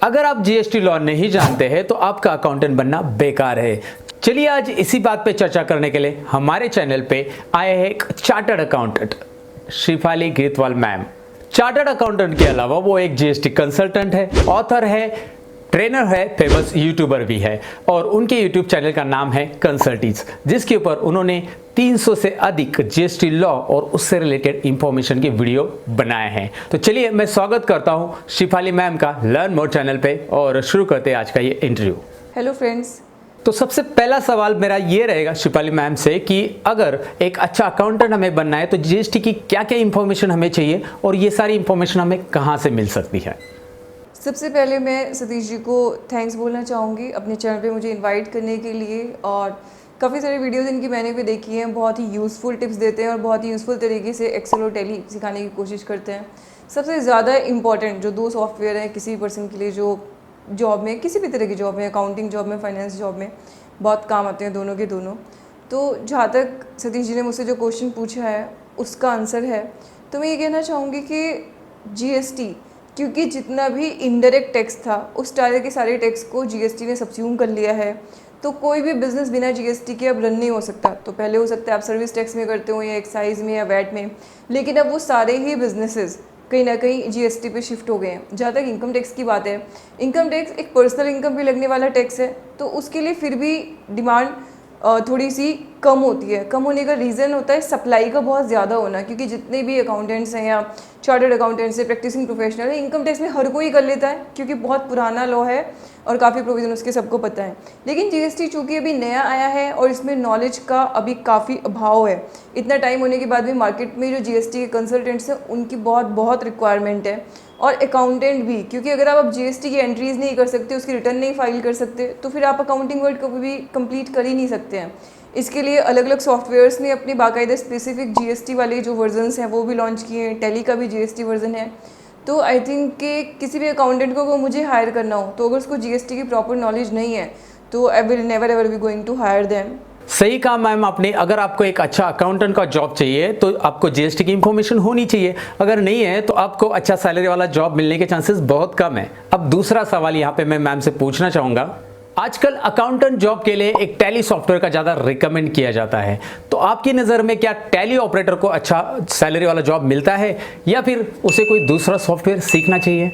अगर आप GST law नहीं जानते हैं तो आपका अकाउंटेंट बनना बेकार है। चलिए आज इसी बात पे चर्चा करने के लिए हमारे चैनल पे आए हैं एक chartered accountant Shifali Grewal ma'am. Chartered accountant के अलावा वो एक जीएसटी कंसल्टेंट है, ऑथर है, ट्रेनर है, फेमस यूट्यूबर भी है और उनके यूट्यूब चैनल का नाम है कंसल्टीज, जिसके ऊपर उन्होंने 300 से अधिक जीएसटी लॉ और उससे रिलेटेड इंफॉर्मेशन की वीडियो बनाए हैं। तो चलिए मैं स्वागत करता हूं शिफाली मैम का लर्न मोर चैनल पे और शुरू करते हैं आज का ये इंटरव्यू। Hello friends. तो सबसे पहला सवाल मेरा ये रहेगा शिफाली मैम से कि अगर एक अच्छा अकाउंटेंट हमें बनना है तो जीएसटी की क्या क्या इंफॉर्मेशन हमें चाहिए और ये सारी इंफॉर्मेशन हमें कहाँ से मिल सकती है? सबसे पहले मैं सतीश जी को थैंक्स बोलना चाहूँगी अपने चैनल पे मुझे इनवाइट करने के लिए। और काफ़ी सारे वीडियोस इनकी मैंने भी देखी हैं, बहुत ही यूज़फुल टिप्स देते हैं और बहुत ही यूज़फुल तरीके से एक्सेल और टैली सिखाने की कोशिश करते हैं। सबसे ज़्यादा इंपॉर्टेंट जो दो सॉफ्टवेयर हैं किसी पर्सन के लिए जो जॉब में, किसी भी तरह की जॉब में, अकाउंटिंग जॉब में, फाइनेंस जॉब में बहुत काम आते हैं दोनों के दोनों। तो जहाँ तक सतीश जी ने मुझसे जो क्वेश्चन पूछा है उसका आंसर है, तो मैं ये कहना चाहूँगी कि जीएसटी, क्योंकि जितना भी इनडायरेक्ट टैक्स था उस सारे के सारे टैक्स को जीएसटी ने सब्स्यूम कर लिया है, तो कोई भी बिज़नेस बिना जीएसटी के अब रन नहीं हो सकता। तो पहले हो सकता है आप सर्विस टैक्स में करते हो या एक्साइज में या वैट में, लेकिन अब वो सारे ही बिजनेसेस कहीं ना कहीं जीएसटी पे शिफ्ट हो गए हैं। जहाँ तक इनकम टैक्स की बात है, इनकम टैक्स एक पर्सनल इनकम पे लगने वाला टैक्स है, तो उसके लिए फिर भी डिमांड थोड़ी सी कम होती है। कम होने का रीज़न होता है सप्लाई का बहुत ज़्यादा होना, क्योंकि जितने भी अकाउंटेंट्स हैं या चार्टर्ड अकाउंटेंट्स हैं, प्रैक्टिसिंग प्रोफेशनल है, इनकम टैक्स में हर कोई कर लेता है क्योंकि बहुत पुराना लॉ है और काफ़ी प्रोविज़न उसके सबको पता है। लेकिन जीएसटी चूँकि अभी नया आया है और इसमें नॉलेज का अभी काफ़ी अभाव है, इतना टाइम होने के बाद भी मार्केट में जो जीएसटी के कंसल्टेंट्स हैं उनकी बहुत रिक्वायरमेंट है, और अकाउंटेंट भी, क्योंकि अगर आप जीएसटी की एंट्रीज़ नहीं कर सकते, उसकी रिटर्न नहीं फाइल कर सकते, तो फिर आप अकाउंटिंग वर्क कभी भी कंप्लीट कर ही नहीं सकते हैं। इसके लिए अलग अलग सॉफ्टवेयर्स ने अपनी बाकायदा स्पेसिफिक जीएसटी वाले जो वर्जन्स हैं वो भी लॉन्च किए हैं। टैली का भी जीएसटी वर्जन है। तो आई थिंक कि किसी भी अकाउंटेंट को मुझे हायर करना हो तो अगर उसको जीएसटी की प्रॉपर नॉलेज नहीं है तो I will never ever be going to hire them. सही कहा मैम आपने। अगर आपको एक अच्छा अकाउंटेंट का जॉब चाहिए तो आपको जीएसटी की इंफॉर्मेशन होनी चाहिए, अगर नहीं है तो आपको अच्छा सैलरी वाला जॉब मिलने के चांसेस बहुत कम है। अब दूसरा सवाल यहाँ पे मैं मैम से पूछना चाहूँगा, आजकल अकाउंटेंट जॉब के लिए एक टैली सॉफ्टवेयर का ज़्यादा रिकमेंड किया जाता है, तो आपकी नज़र में क्या टैली ऑपरेटर को अच्छा सैलरी वाला जॉब मिलता है या फिर उसे कोई दूसरा सॉफ्टवेयर सीखना चाहिए?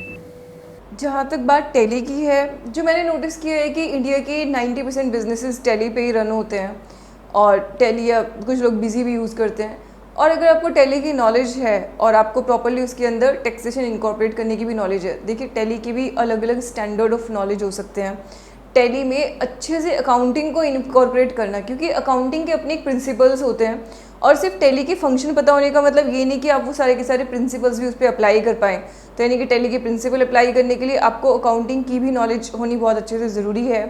जहाँ तक बात टैली की है, जो मैंने नोटिस किया है कि इंडिया के 90% बिजनेसेस टैली पे ही रन होते हैं और टैली या कुछ लोग बिजी भी यूज़ करते हैं। और अगर आपको टैली की नॉलेज है और आपको प्रॉपरली उसके अंदर टैक्सेशन इनकॉर्पोरेट करने की भी नॉलेज है, देखिए टैली की भी अलग अलग स्टैंडर्ड ऑफ नॉलेज हो सकते हैं। टैली में अच्छे से अकाउंटिंग को इनकॉर्पोरेट करना, क्योंकि अकाउंटिंग के अपने एक प्रिंसिपल्स होते हैं और सिर्फ टैली के फंक्शन पता होने का मतलब ये नहीं कि आप वो सारे के सारे प्रिंसिपल्स भी उस पर अप्लाई कर पाएँ। तो यानी कि टैली के प्रिंसिपल अप्लाई करने के लिए आपको अकाउंटिंग की भी नॉलेज होनी बहुत अच्छे से ज़रूरी है।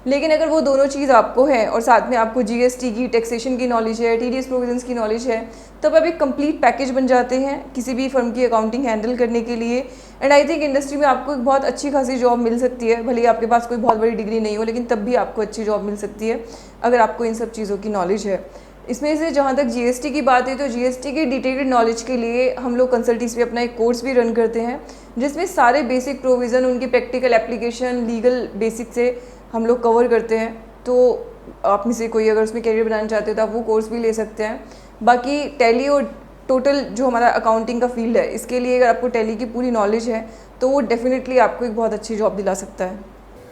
लेकिन अगर वो दोनों चीज़ आपको है और साथ में आपको जीएसटी की, टैक्सेशन की नॉलेज है, टीडीएस प्रोविजंस की नॉलेज है, तब आप एक कंप्लीट पैकेज बन जाते हैं किसी भी फर्म की अकाउंटिंग हैंडल करने के लिए। एंड आई थिंक इंडस्ट्री में आपको एक बहुत अच्छी खासी जॉब मिल सकती है, भले ही आपके पास कोई बहुत बड़ी डिग्री नहीं हो, लेकिन तब भी आपको अच्छी जॉब मिल सकती है अगर आपको इन सब चीज़ों की नॉलेज है। इसमें से जहाँ तक जीएसटी की बात है, तो जीएसटी की डिटेल्ड नॉलेज के लिए हम लोग कंसल्टीज पे अपना एक कोर्स भी रन करते हैं, जिसमें सारे बेसिक प्रोविज़न, उनकी प्रैक्टिकल एप्लीकेशन, लीगल बेसिक से हम लोग कवर करते हैं। तो आप में से कोई अगर उसमें कैरियर बनाना चाहते हो तो आप वो कोर्स भी ले सकते हैं। बाकी टैली और टोटल जो हमारा अकाउंटिंग का फील्ड है, इसके लिए अगर आपको टैली की पूरी नॉलेज है तो वो डेफिनेटली आपको एक बहुत अच्छी जॉब दिला सकता है।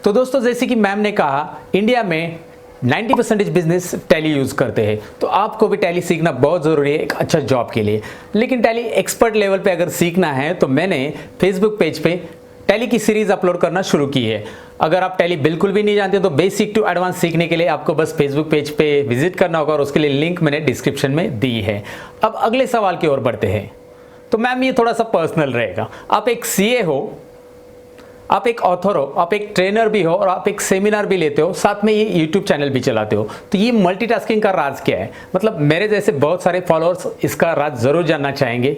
तो दोस्तों, जैसे कि मैम ने कहा, इंडिया में 90% बिजनेस टैली यूज़ करते हैं, तो आपको भी टैली सीखना बहुत ज़रूरी है एक अच्छा जॉब के लिए। लेकिन टैली एक्सपर्ट लेवल पे अगर सीखना है तो मैंने फेसबुक पेज पे टैली की सीरीज़ अपलोड करना शुरू की है। अगर आप टैली बिल्कुल भी नहीं जानते तो बेसिक टू एडवांस सीखने के लिए आपको बस फेसबुक पेज पे विजिट करना होगा और उसके लिए लिंक मैंने डिस्क्रिप्शन में दी है। अब अगले सवाल की ओर बढ़ते हैं। तो मैम ये थोड़ा सा पर्सनल रहेगा। आप एक सीए हो, आप एक ऑथर हो, आप एक ट्रेनर भी हो और आप एक सेमिनार भी लेते हो, साथ में ये यूट्यूब चैनल भी चलाते हो, तो ये मल्टीटास्किंग का राज क्या है? मतलब मेरे जैसे बहुत सारे फॉलोअर्स इसका राज ज़रूर जानना चाहेंगे।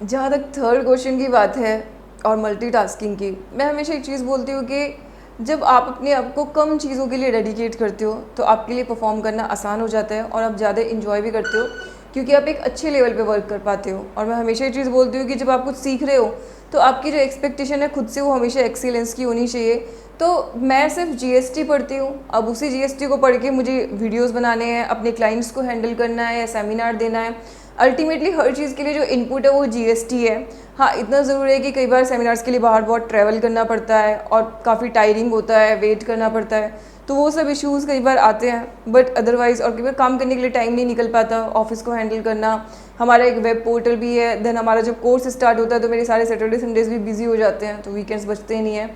जहाँ तक थर्ड क्वेश्चन की बात है और मल्टीटास्किंग की, मैं हमेशा एक चीज़ बोलती हूँ कि जब आप अपने आप को कम चीज़ों के लिए डेडिकेट करते हो तो आपके लिए परफॉर्म करना आसान हो जाता है और आप ज़्यादा इन्जॉय भी करते हो। क्योंकि आप एक अच्छे लेवल पे वर्क कर पाते हो। और मैं हमेशा ये चीज़ बोलती हूँ कि जब आप कुछ सीख रहे हो तो आपकी जो एक्सपेक्टेशन है खुद से वो हमेशा एक्सीलेंस की होनी चाहिए। तो मैं सिर्फ जीएसटी पढ़ती हूँ, अब उसी जीएसटी को पढ़ के मुझे वीडियोस बनाने हैं, अपने क्लाइंट्स को हैंडल करना है या सेमिनार देना है। अल्टीमेटली हर चीज़ के लिए जो इनपुट है वो जीएसटी है। हाँ, इतना ज़रूर है कि कई बार सेमिनार्स के लिए बाहर बहुत ट्रैवल करना पड़ता है और काफ़ी टायरिंग होता है, वेट करना पड़ता है, तो वो सब इश्यूज़ कई बार आते हैं। बट अदरवाइज़ और कई बार काम करने के लिए टाइम नहीं निकल पाता, ऑफिस को हैंडल करना। हमारा एक वेब पोर्टल भी है, देन हमारा जब कोर्स स्टार्ट होता है तो मेरे सारे सैटरडे संडेज भी बिजी हो जाते हैं, तो वीकेंड्स बचते ही नहीं हैं।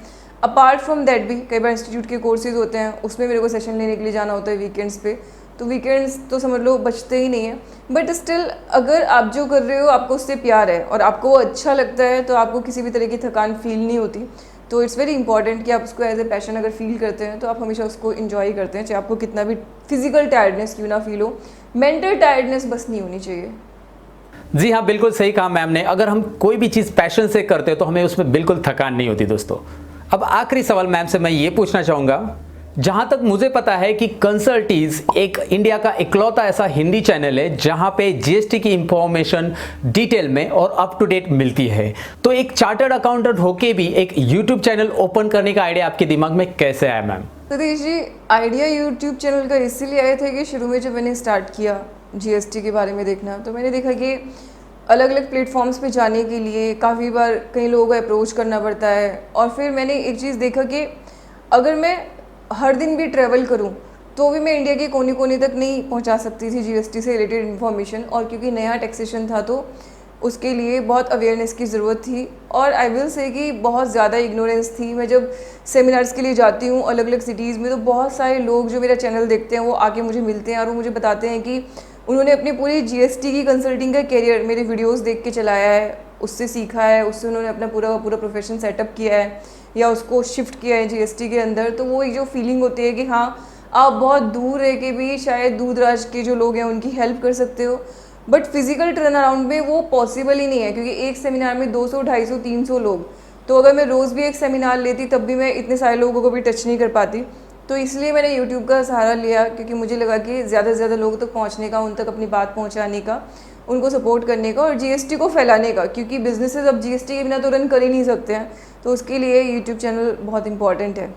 अपार्ट फ्रॉम दैट भी कई बार इंस्टीट्यूट के कोर्सेज होते हैं, उसमें मेरे को सेशन लेने के लिए जाना होता है वीकेंड्स पे, तो वीकेंड्स तो समझ लो बचते ही नहीं है। बट स्टिल अगर आप जो कर रहे हो आपको उससे प्यार है और आपको वो अच्छा लगता है तो आपको किसी भी तरह की थकान फील नहीं होती। तो इट्स वेरी इंपॉर्टेंट कि आप उसको एज ए पैशन अगर फील करते हैं तो आप हमेशा उसको इन्जॉय करते हैं, चाहे आपको कितना भी फिजिकल टायर्डनेस क्यों ना फील हो, मेंटल टायर्डनेस बस नहीं होनी चाहिए। जी हाँ, बिल्कुल सही कहा मैम ने। अगर हम कोई भी चीज़ पैशन से करते हैं तो हमें उसमें बिल्कुल थकान नहीं होती दोस्तों। अब आखिरी सवाल मैम से मैं ये पूछना चाहूँगा, जहाँ तक मुझे पता है कि कंसल्टीज एक इंडिया का इकलौता ऐसा हिंदी चैनल है जहाँ पे जीएसटी की इंफॉर्मेशन डिटेल में और अप टू डेट मिलती है। तो एक चार्टर्ड अकाउंटेंट होके भी एक यूट्यूब चैनल ओपन करने का आइडिया आपके दिमाग में कैसे आया ma'am? Satish ji, idea YouTube channel का इसीलिए आया था कि शुरू में जब मैंने स्टार्ट किया जीएसटी के बारे में देखना, तो मैंने देखा कि अलग अलग प्लेटफॉर्म्स पे जाने के लिए काफ़ी बार कई लोगों को अप्रोच करना पड़ता है। और फिर मैंने एक चीज़ देखा कि अगर मैं हर दिन भी ट्रैवल करूं तो भी मैं इंडिया के कोने कोने तक नहीं पहुंचा सकती थी जीएसटी से रिलेटेड इन्फॉर्मेशन। और क्योंकि नया टैक्सेशन था तो उसके लिए बहुत अवेयरनेस की ज़रूरत थी और आई विल से कि बहुत ज़्यादा इग्नोरेंस थी। मैं जब सेमिनार्स के लिए जाती हूँ अलग अलग सिटीज़ में तो बहुत सारे लोग जो मेरा चैनल देखते हैं वो आके मुझे मिलते हैं और वो मुझे बताते हैं कि उन्होंने अपनी पूरी जीएसटी की कंसल्टिंग का कैरियर मेरे वीडियोस देख के चलाया है, उससे सीखा है, उससे उन्होंने अपना पूरा प्रोफेशन सेटअप किया है या उसको शिफ्ट किया है जीएसटी के अंदर। तो वो एक जो फीलिंग होती है कि हाँ आप बहुत दूर रह के भी शायद दूर दराज के जो लोग हैं उनकी हेल्प कर सकते हो, बट फिजिकल टर्न अराउंड में वो पॉसिबल ही नहीं है क्योंकि एक सेमिनार में 200, 250, 300 लोग, तो अगर मैं रोज़ भी एक सेमिनार लेती तब भी मैं इतने सारे लोगों को भी टच नहीं कर पाती। तो इसलिए मैंने यूट्यूब का सहारा लिया क्योंकि मुझे लगा कि ज़्यादा से ज़्यादा लोगों तक पहुंचने का, उन तक अपनी बात पहुंचाने का, उनको सपोर्ट करने का और जीएसटी को फैलाने का, क्योंकि बिजनेसेस अब जीएसटी के बिना तो रन कर ही नहीं सकते हैं। तो उसके लिए यूट्यूब चैनल बहुत इंपॉर्टेंट है।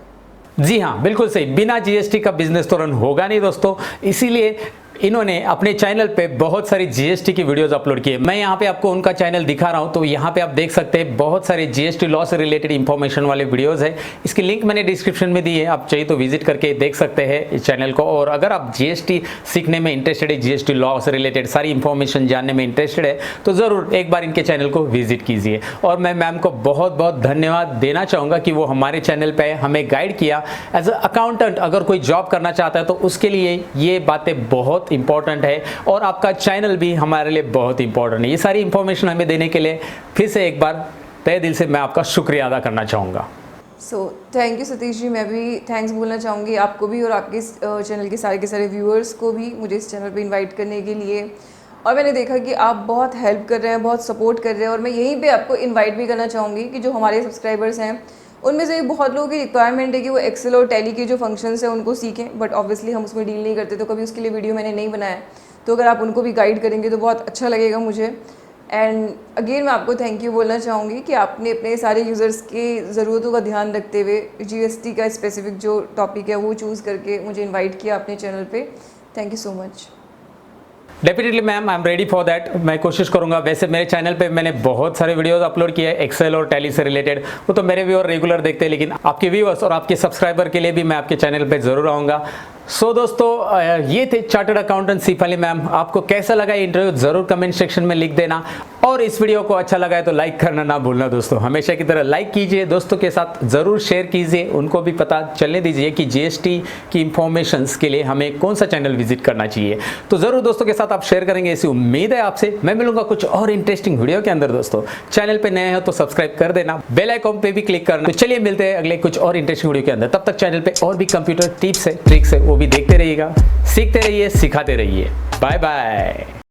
जी हाँ, बिल्कुल सही। बिना जीएसटी का बिजनेस तो रन होगा नहीं दोस्तों, इसीलिए इन्होंने अपने चैनल पे बहुत सारी जीएसटी की वीडियोस अपलोड किए। मैं यहाँ पे आपको उनका चैनल दिखा रहा हूँ, तो यहाँ पे आप देख सकते हैं बहुत सारे जीएसटी लॉ से रिलेटेड इंफॉर्मेशन वाले वीडियोस है। इसकी लिंक मैंने डिस्क्रिप्शन में दी है, आप चाहिए तो विजिट करके देख सकते हैं इस चैनल को। और अगर आप जीएसटी सीखने में इंटरेस्टेड है, जीएसटी लॉ से रिलेटेड सारी इंफॉर्मेशन जानने में इंटरेस्टेड है, तो ज़रूर एक बार इनके चैनल को विजिट कीजिए। और मैं मैम को बहुत बहुत धन्यवाद देना चाहूँगा कि वो हमारे चैनल पर हमें गाइड किया। एज अ अकाउंटेंट अगर कोई जॉब करना चाहता है तो उसके लिए ये बातें बहुत इंपॉर्टेंट है और आपका चैनल भी हमारे लिए बहुत इंपॉर्टेंट है। ये सारी इंफॉर्मेशन हमें देने के लिए फिर से एक बार तहे दिल से मैं आपका शुक्रिया अदा करना चाहूँगा। So thank you Satish ji, मैं भी थैंक्स बोलना चाहूँगी आपको भी और आपके इस चैनल के सारे व्यूअर्स को भी मुझे इस चैनल पे इनवाइट करने के लिए। और मैंने देखा कि आप बहुत हेल्प कर रहे हैं, बहुत सपोर्ट कर रहे हैं और मैं यहीं पे आपको इनवाइट भी करना चाहूँगी कि जो हमारे सब्सक्राइबर्स हैं उनमें से बहुत लोगों की रिक्वायरमेंट है कि वो एक्सेल और टैली के जो फंक्शंस हैं उनको सीखें, बट ऑब्वियसली हम उसमें डील नहीं करते तो कभी उसके लिए वीडियो मैंने नहीं बनाया। तो अगर आप उनको भी गाइड करेंगे तो बहुत अच्छा लगेगा मुझे। एंड अगेन मैं आपको थैंक यू बोलना चाहूँगी कि आपने अपने सारे यूज़र्स की ज़रूरतों का ध्यान रखते हुए जीएसटी का स्पेसिफिक जो टॉपिक है वो चूज़ करके मुझे इन्वाइट किया अपने चैनल पर। Thank you so much. Definitely ma'am, I am ready for that. मैं कोशिश करूंगा। वैसे मेरे चैनल पे मैंने बहुत सारे वीडियोस अपलोड किए हैं एक्सेल और टैली से रिलेटेड, वो तो मेरे व्यूअर रेगुलर देखते हैं, लेकिन आपके व्यूअर्स और आपके सब्सक्राइबर के लिए भी मैं आपके चैनल पे ज़रूर आऊँगा। सो दोस्तों, ये थे चार्टर्ड अकाउंटेंट शेफाली मैम। आपको कैसा लगा ये इंटरव्यू ज़रूर कमेंट सेक्शन में लिख देना और इस वीडियो को अच्छा लगा है तो लाइक करना ना भूलना दोस्तों। हमेशा की तरह लाइक कीजिए, दोस्तों के साथ ज़रूर शेयर कीजिए, उनको भी पता चलने दीजिए कि जीएसटी की इंफॉर्मेशंस के लिए हमें कौन सा चैनल विजिट करना चाहिए। तो ज़रूर दोस्तों के साथ आप शेयर करेंगे, ऐसी उम्मीद है आपसे। मैं मिलूंगा कुछ और इंटरेस्टिंग वीडियो के अंदर दोस्तों। चैनल पे नए हो तो सब्सक्राइब कर देना, बेल आइकॉन पे भी क्लिक करना। तो चलिए मिलते हैं अगले कुछ और इंटरेस्टिंग वीडियो के अंदर। तब तक चैनल पे और भी कंप्यूटर टिप्स है, ट्रिक्स है, वो भी देखते रहिएगा। सीखते रहिए, सिखाते रहिए। Bye bye.